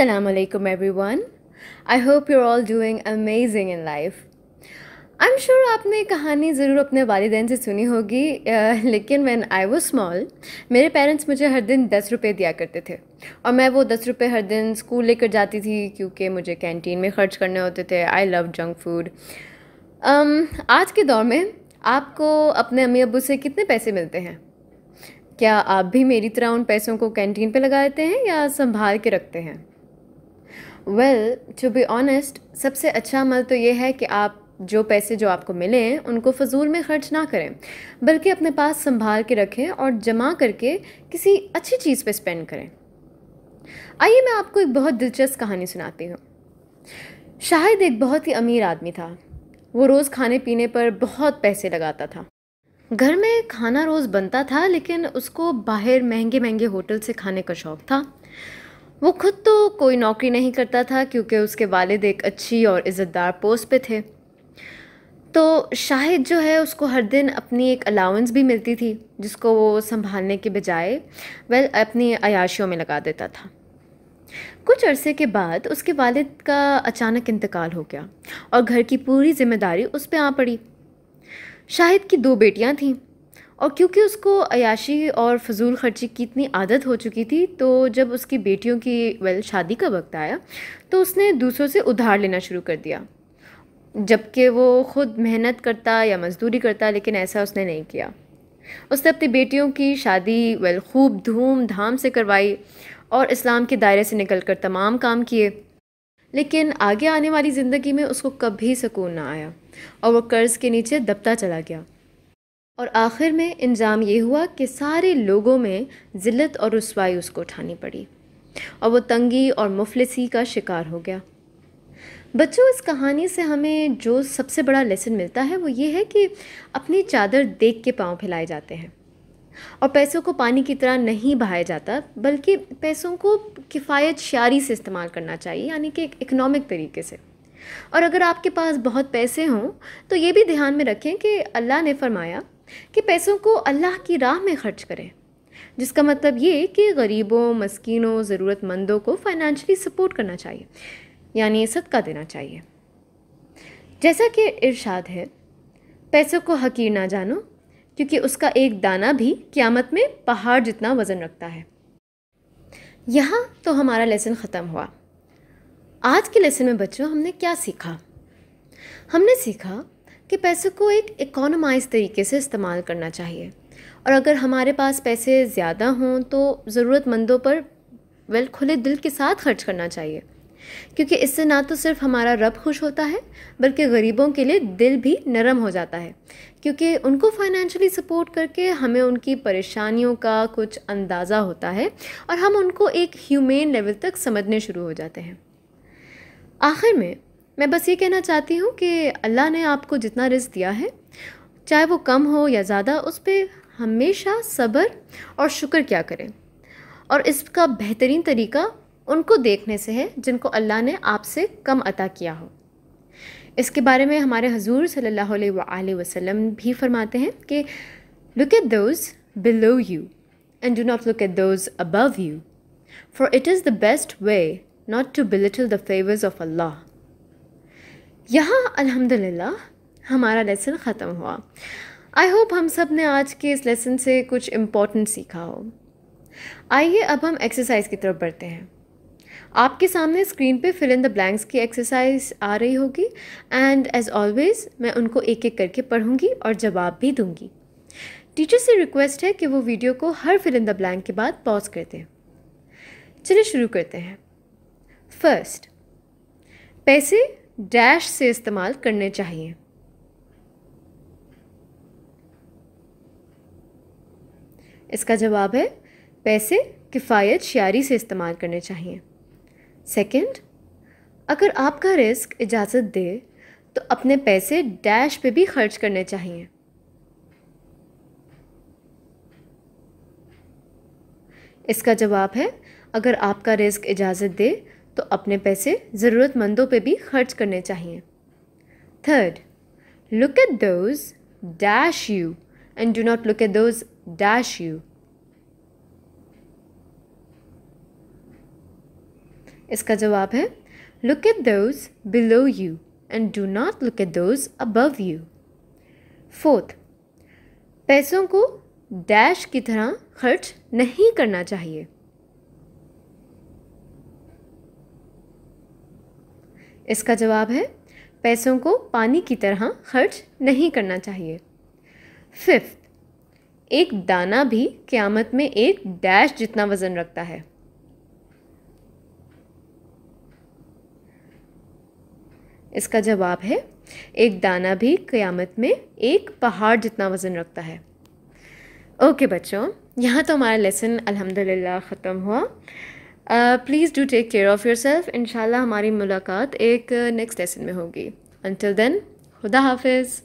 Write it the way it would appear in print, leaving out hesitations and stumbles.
Assalamu alaikum everyone. I hope you're all doing amazing in life. I'm sure आपने कहानी ज़रूर अपने वालिदैन से सुनी होगी लेकिन when I was small मेरे पेरेंट्स मुझे हर दिन 10 रुपये दिया करते थे और मैं वो 10 रुपये हर दिन स्कूल लेकर जाती थी क्योंकि मुझे कैंटीन में ख़र्च करने होते थे. I love junk food. आज के दौर में आपको अपने अम्मी अब्बू से कितने पैसे मिलते हैं? क्या आप भी मेरी तरह उन पैसों को कैंटीन पे लगा देते हैं या संभाल के रखते हैं? वेल, टू बी ऑनेस्ट, सबसे अच्छा अमल तो ये है कि आप जो पैसे जो आपको मिले हैं उनको फ़जूल में ख़र्च ना करें, बल्कि अपने पास संभाल के रखें और जमा करके किसी अच्छी चीज़ पे स्पेंड करें. आइए मैं आपको एक बहुत दिलचस्प कहानी सुनाती हूँ. शाहिद एक बहुत ही अमीर आदमी था. वो रोज़ खाने पीने पर बहुत पैसे लगाता था. घर में खाना रोज़ बनता था लेकिन उसको बाहर महंगे महंगे होटल से खाने का शौक़ था. वो खुद तो कोई नौकरी नहीं करता था क्योंकि उसके वालिद एक अच्छी और इज़्ज़तदार पोस्ट पे थे. तो शाहिद जो है उसको हर दिन अपनी एक अलाउंस भी मिलती थी जिसको वो संभालने के बजाय अपनी अयाशियों में लगा देता था. कुछ अरसे के बाद उसके वालिद का अचानक इंतकाल हो गया और घर की पूरी जिम्मेदारी उस पर आ पड़ी. शाहिद की 2 बेटियां थीं और क्योंकि उसको अयाशी और फजूल खर्ची की इतनी आदत हो चुकी थी तो जब उसकी बेटियों की शादी का वक्त आया तो उसने दूसरों से उधार लेना शुरू कर दिया, जबकि वो ख़ुद मेहनत करता या मज़दूरी करता, लेकिन ऐसा उसने नहीं किया. उसने अपनी बेटियों की शादी खूब धूमधाम से करवाई और इस्लाम के दायरे से निकलकर तमाम काम किए, लेकिन आगे आने वाली ज़िंदगी में उसको कभी सुकून ना आया और वो कर्ज़ के नीचे दबता चला गया. और आखिर में इंजाम ये हुआ कि सारे लोगों में ज़िल्लत और रुसवाई उसको उठानी पड़ी और वो तंगी और मुफलिसी का शिकार हो गया. बच्चों, इस कहानी से हमें जो सबसे बड़ा लेसन मिलता है वो ये है कि अपनी चादर देख के पाँव फैलाए जाते हैं और पैसों को पानी की तरह नहीं बहाया जाता, बल्कि पैसों को किफ़ायत शारी से इस्तेमाल करना चाहिए, यानी कि एक इकनॉमिक तरीके से. और अगर आपके पास बहुत पैसे हों तो ये भी ध्यान में रखें कि अल्लाह ने फरमाया कि पैसों को अल्लाह की राह में ख़र्च करें, जिसका मतलब ये कि गरीबों, मस्कीनों, ज़रूरतमंदों को फ़ाइनेंशियली सपोर्ट करना चाहिए, यानी सदका देना चाहिए. जैसा कि इरशाद है, पैसों को हकीर ना जानो क्योंकि उसका एक दाना भी क़यामत में पहाड़ जितना वज़न रखता है. यहाँ तो हमारा लेसन ख़त्म हुआ. आज के लेसन में बच्चों हमने क्या सीखा? हमने सीखा कि पैसों को एक इकोनोमाइज़ तरीके से इस्तेमाल करना चाहिए और अगर हमारे पास पैसे ज़्यादा हों तो ज़रूरतमंदों पर खुले दिल के साथ खर्च करना चाहिए, क्योंकि इससे ना तो सिर्फ हमारा रब खुश होता है बल्कि गरीबों के लिए दिल भी नरम हो जाता है, क्योंकि उनको फाइनेंशियली सपोर्ट करके हमें उनकी परेशानियों का कुछ अंदाज़ा होता है और हम उनको एक ह्यूमेन लेवल तक समझने शुरू हो जाते हैं. आखिर में मैं बस ये कहना चाहती हूँ कि अल्लाह ने आपको जितना रिज़्क़ दिया है, चाहे वो कम हो या ज़्यादा, उस पर हमेशा सब्र और शुक्र क्या करें. और इसका बेहतरीन तरीका उनको देखने से है जिनको अल्लाह ने आपसे कम अता किया हो. इसके बारे में हमारे हजूर सल्लल्लाहु अलैहि वसल्लम भी फरमाते हैं कि look at those below you and do not look at those above you, for it is the best way not to belittle the favours of Allah. यहाँ अल्हम्दुलिल्लाह हमारा लेसन ख़त्म हुआ. आई होप हम सब ने आज के इस लेसन से कुछ इम्पोर्टेंट सीखा हो. आइए अब हम एक्सरसाइज की तरफ बढ़ते हैं. आपके सामने स्क्रीन पे फिल इन द ब्लैंक्स की एक्सरसाइज आ रही होगी एंड एज़ ऑलवेज़ मैं उनको एक एक करके पढ़ूंगी और जवाब भी दूंगी. टीचर से रिक्वेस्ट है कि वो वीडियो को हर फिल इन द ब्लैंक के बाद पॉज कर दें. चलिए शुरू करते हैं. फर्स्ट, पैसे डैश से इस्तेमाल करने चाहिए. इसका जवाब है पैसे किफ़ायत शारी से इस्तेमाल करने चाहिए. सेकंड, अगर आपका रिस्क इजाज़त दे तो अपने पैसे डैश पे भी खर्च करने चाहिए. इसका जवाब है अगर आपका रिस्क इजाज़त दे तो अपने पैसे ज़रूरतमंदों पे भी खर्च करने चाहिए. Third, look at those dash you and do not look at those dash you. اس کا جواب ہے look at those below you and do not look at those above you. Fourth, پیسوں کو ڈیش کی طرح خرچ نہیں کرنا چاہیے. اس کا جواب ہے پیسوں کو پانی کی طرح خرچ نہیں کرنا چاہیے. ففتھ، ایک دانہ بھی قیامت میں ایک ڈیش جتنا وزن رکھتا ہے. اس کا جواب ہے ایک دانہ بھی قیامت میں ایک پہاڑ جتنا وزن رکھتا ہے. اوکے بچوں، یہاں تو ہمارا لیسن الحمدللہ ختم ہوا. Please do take care of your self. انشاءاللہ ہماری ملاقات ایک نیکسٹ لیسن میں ہوگی. انٹل دین، خدا حافظ.